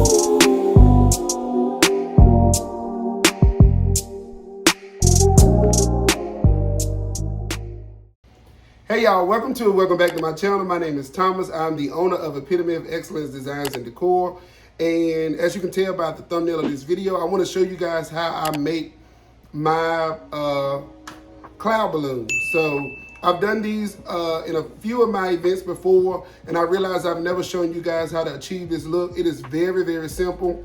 Hey y'all, welcome back to my channel. My name is Thomas. I'm the owner of Epitome of Excellence Designs and Decor. And as you can tell by the thumbnail of this video, I want to show you guys how I make my cloud balloons. So I've done these in a few of my events before, and I realized I've never shown you guys how to achieve this look. It is very, very simple.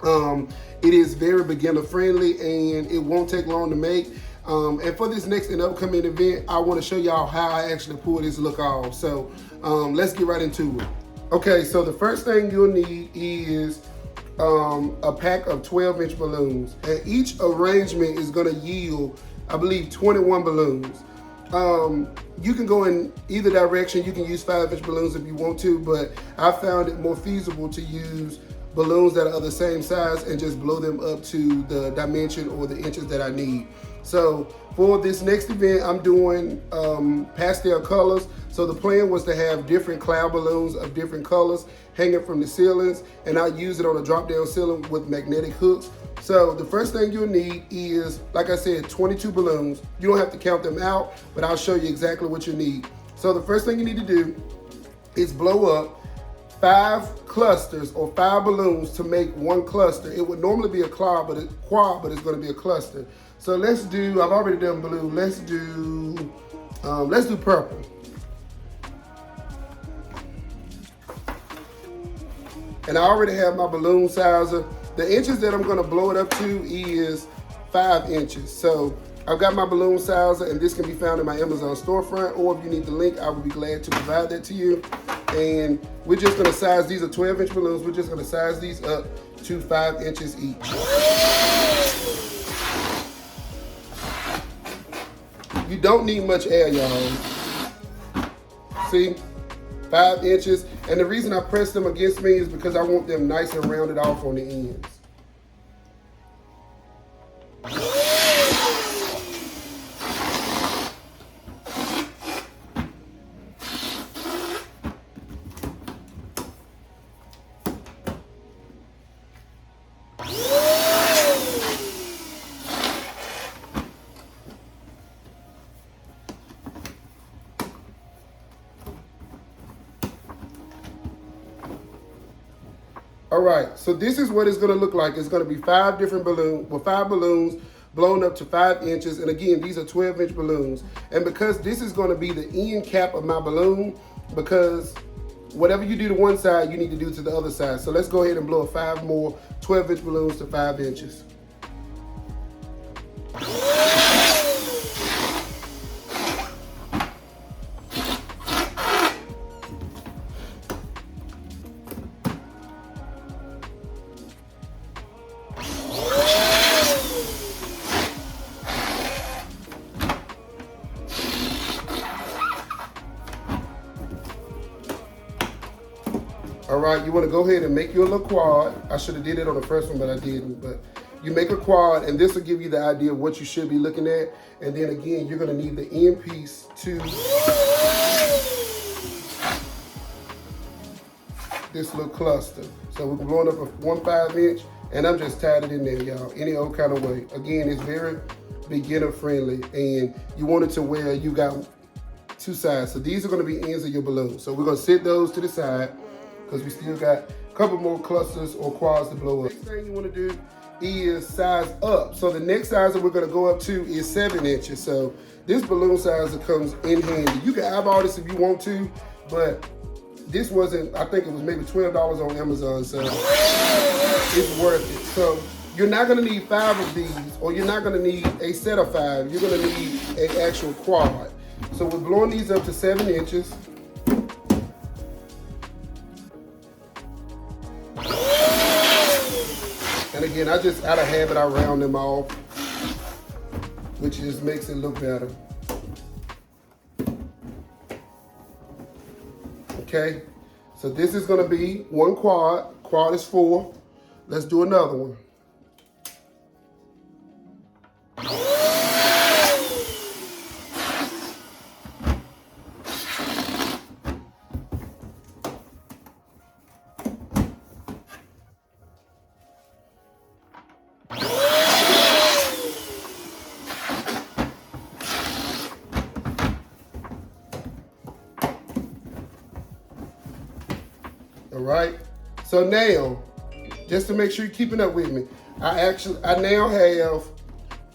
It is very beginner friendly, and it won't take long to make. And for this next and upcoming event, I want to show y'all how I actually pull this look off. So let's get right into it. Okay, so the first thing you'll need is a pack of 12-inch balloons. And each arrangement is going to yield, I believe, 21 balloons. You can go in either direction. You can use 5-inch balloons if you want to, but I found it more feasible to use balloons that are of the same size and just blow them up to the dimension or the inches that I need. So for this next event, I'm doing pastel colors. So the plan was to have different cloud balloons of different colors hanging from the ceilings, and I use it on a drop down ceiling with magnetic hooks. So the first thing you'll need is, like I said, 22 balloons. You don't have to count them out, but I'll show you exactly what you need. So the first thing you need to do is blow up 5 clusters or 5 balloons to make one cluster. It would normally be a quad, but it's going to be a cluster. So let's do, I've already done blue. Let's do purple. And I already have my balloon sizer. The inches that I'm going to blow it up to is 5 inches. So I've got my balloon sizer, and this can be found in my Amazon storefront, or if you need the link, I will be glad to provide that to you. And we're just going to size, these are 12-inch balloons, we're just going to size these up to 5 inches each. You don't need much air, y'all. See, 5 inches. And the reason I press them against me is because I want them nice and rounded off on the ends. All right, so this is what it's gonna look like. It's gonna be 5 different balloons, well, 5 balloons blown up to 5 inches. And again, these are 12-inch balloons. And because this is gonna be the end cap of my balloon, because whatever you do to one side, you need to do to the other side. So let's go ahead and blow 5 more 12-inch balloons to 5 inches. All right, you want to go ahead and make your little quad. I should have did it on the first one, but I didn't. But you make a quad, and this will give you the idea of what you should be looking at. And then again, you're going to need the end piece to this little cluster. So we're blowing up one 5-inch, and I'm just tied it in there, y'all, any old kind of way. Again, it's very beginner friendly, and you want it to where you got 2 sides. So these are going to be ends of your balloon. So we're going to set those to the side, because we still got a couple more clusters or quads to blow up. Next thing you want to do is size up. So the next size that we're going to go up to is 7 inches. So this balloon size comes in handy. You can eyeball this if you want to, but this wasn't, I think it was maybe $12 on Amazon, so it's worth it. So you're not going to need 5 of these, or you're not going to need a set of 5. You're going to need an actual quad. So we're blowing these up to 7 inches. And again, out of habit, I round them off, which just makes it look better. Okay, so this is gonna be one quad. Quad is 4. Let's do another one. right? So now, just to make sure you're keeping up with me, I now have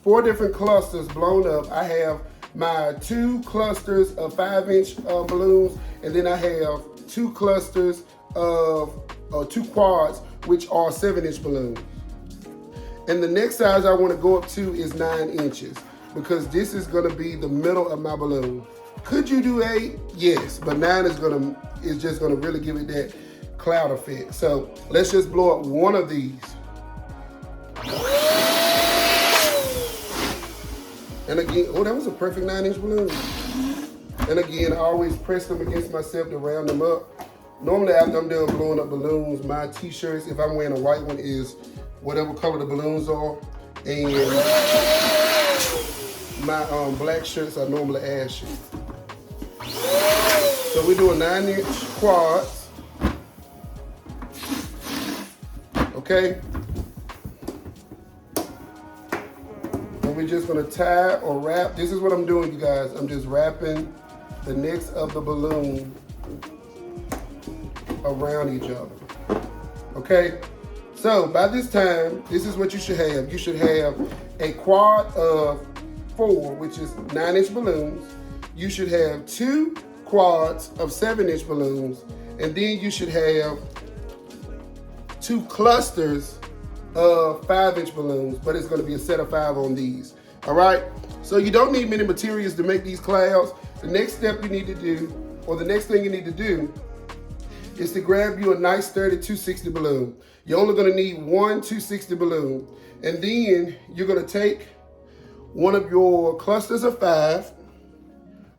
4 different clusters blown up. I have my 2 clusters of 5-inch balloons, and then I have 2 clusters of 2 quads, which are 7-inch balloons. And the next size I want to go up to is 9 inches, because this is going to be the middle of my balloon. Could you do 8? Yes, but 9 is just going to really give it that cloud effect. So let's just blow up one of these. And again, oh, that was a perfect 9-inch balloon. And again, I always press them against myself to round them up. Normally after I'm done blowing up balloons, my t-shirts, if I'm wearing a white one, is whatever color the balloons are. And my black shirts are normally ashy. So we're doing 9-inch quads. Okay? And we're just gonna tie or wrap. This is what I'm doing, you guys. I'm just wrapping the necks of the balloon around each other. Okay? So by this time, this is what you should have. You should have a quad of 4, which is 9-inch balloons. You should have 2 quads of 7-inch balloons. And then you should have 2 clusters of 5-inch balloons, but it's gonna be a set of 5 on these. All right? So you don't need many materials to make these clouds. The next step you need to do, or the next thing you need to do, is to grab you a nice sturdy 260 balloon. You're only gonna need 1 260 balloon. And then you're gonna take one of your clusters of 5.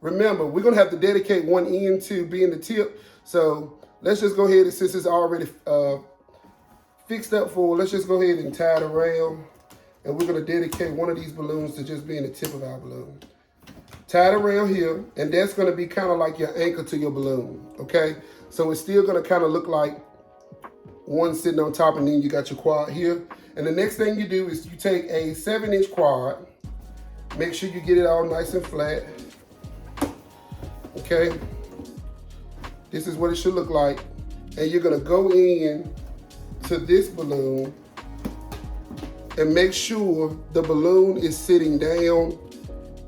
Remember, we're gonna have to dedicate one end to being the tip. So let's just go ahead, and since it's already fixed up for, let's just go ahead and tie it around. And we're gonna dedicate one of these balloons to just being the tip of our balloon. Tie it around here, and that's gonna be kind of like your anchor to your balloon, okay? So it's still gonna kind of look like one sitting on top, and then you got your quad here. And the next thing you do is you take a 7-inch quad, make sure you get it all nice and flat, okay? This is what it should look like. And you're gonna go in to this balloon and make sure the balloon is sitting down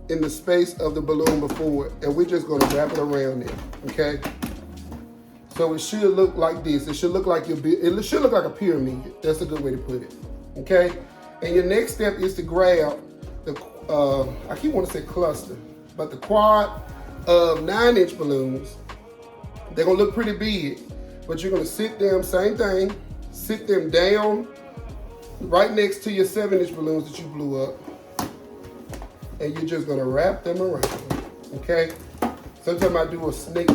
in the space of the balloon before it. And we're just gonna wrap it around it, okay? So it should look like this. It should look like it should look like a pyramid. That's a good way to put it, okay? And your next step is to grab the, I keep wanting to say cluster, but the quad of 9-inch balloons. They're gonna look pretty big, but you're gonna sit them, same thing, sit them down right next to your 7-inch balloons that you blew up. And you're just gonna wrap them around, okay? Sometimes I do a snake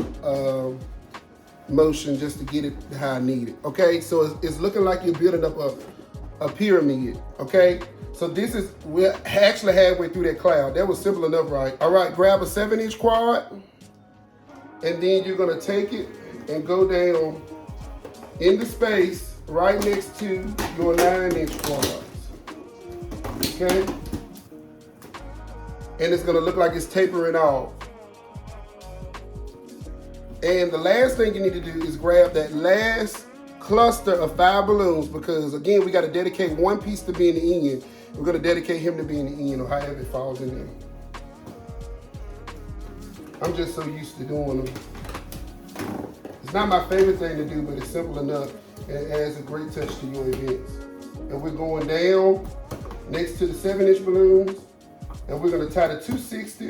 motion just to get it how I need it, okay? So it's looking like you're building up a pyramid, okay? So this is, we're actually halfway through that cloud. That was simple enough, right? All right, grab a 7-inch quad, and then you're gonna take it and go down in the space right next to your 9-inch quads, okay? And it's gonna look like it's tapering off. And the last thing you need to do is grab that last cluster of 5 balloons, because again, we gotta dedicate one piece to being the end. We're gonna dedicate him to being the end, or however it falls in there. I'm just so used to doing them. It's not my favorite thing to do, but it's simple enough, and it adds a great touch to your events. And we're going down next to the 7-inch balloons, and we're gonna tie the 260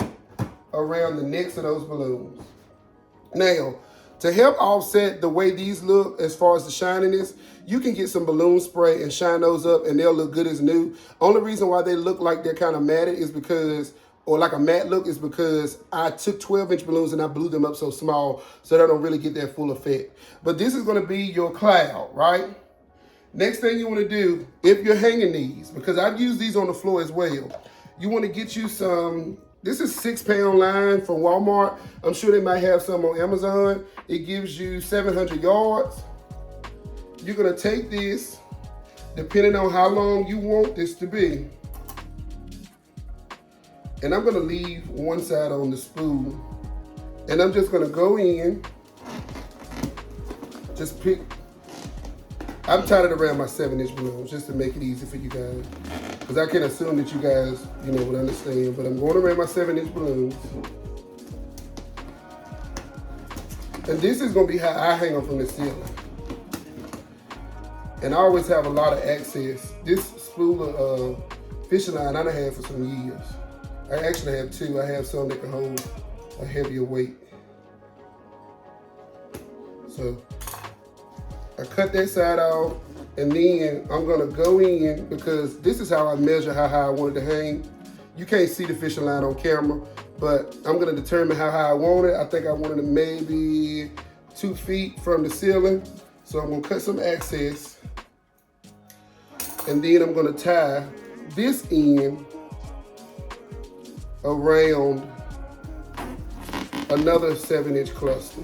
around the necks of those balloons. Now, to help offset the way these look as far as the shininess, you can get some balloon spray and shine those up, and they'll look good as new. Only reason why they look like they're kind of matted is because, or like a matte look, is because I took 12-inch balloons and I blew them up so small, so they don't really get that full effect. But this is gonna be your cloud, right? Next thing you wanna do, if you're hanging these, because I've used these on the floor as well, you wanna get you some, this is 6-pound line from Walmart. I'm sure they might have some on Amazon. It gives you 700 yards. You're gonna take this, depending on how long you want this to be. And I'm gonna leave one side on the spool. And I'm just gonna go in, just pick I'm tied it around my 7-inch balloons just to make it easy for you guys. Because I can assume that you guys, would understand. But I'm going around my 7-inch balloons. And this is going to be how I hang them from the ceiling. And I always have a lot of access. This spool of fishing line I done had for some years. I actually have 2. I have some that can hold a heavier weight. So I cut that side off, and then I'm gonna go in, because this is how I measure how high I want it to hang. You can't see the fishing line on camera, but I'm gonna determine how high I want it. I think I wanted it maybe 2 feet from the ceiling. So I'm gonna cut some access, and then I'm gonna tie this end around another 7-inch cluster.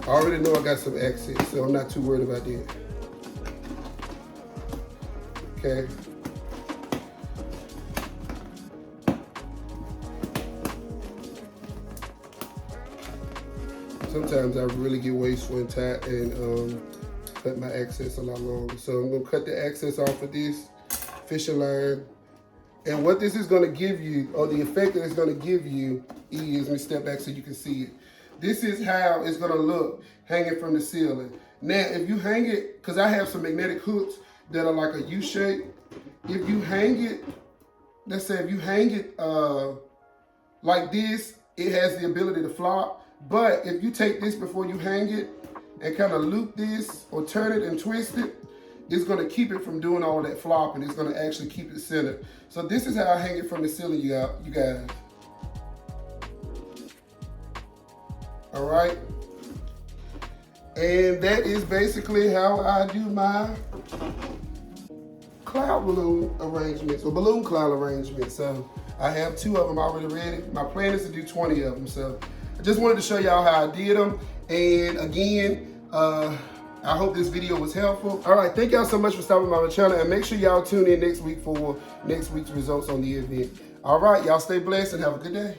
I already know I got some access, so I'm not too worried about that. Okay. Sometimes I really get wasteful and tight and cut my access a lot longer. So I'm gonna cut the access off of this fishing line. And what this is gonna give you, or the effect that it's gonna give you is, let me step back so you can see it. This is how it's gonna look hanging from the ceiling. Now, if you hang it, because I have some magnetic hooks that are like a U shape. If you hang it, let's say if you hang it like this, it has the ability to flop. But if you take this before you hang it and kind of loop this or turn it and twist it, it's gonna keep it from doing all of that flopping. It's gonna actually keep it centered. So this is how I hang it from the ceiling, you guys. All right. And that is basically how I do my cloud balloon arrangements, or balloon cloud arrangements. So I have 2 of them already ready. My plan is to do 20 of them. So I just wanted to show y'all how I did them. And again, I hope this video was helpful. All right, thank y'all so much for stopping by my channel, and make sure y'all tune in next week for next week's results on the event. All right, y'all stay blessed and have a good day.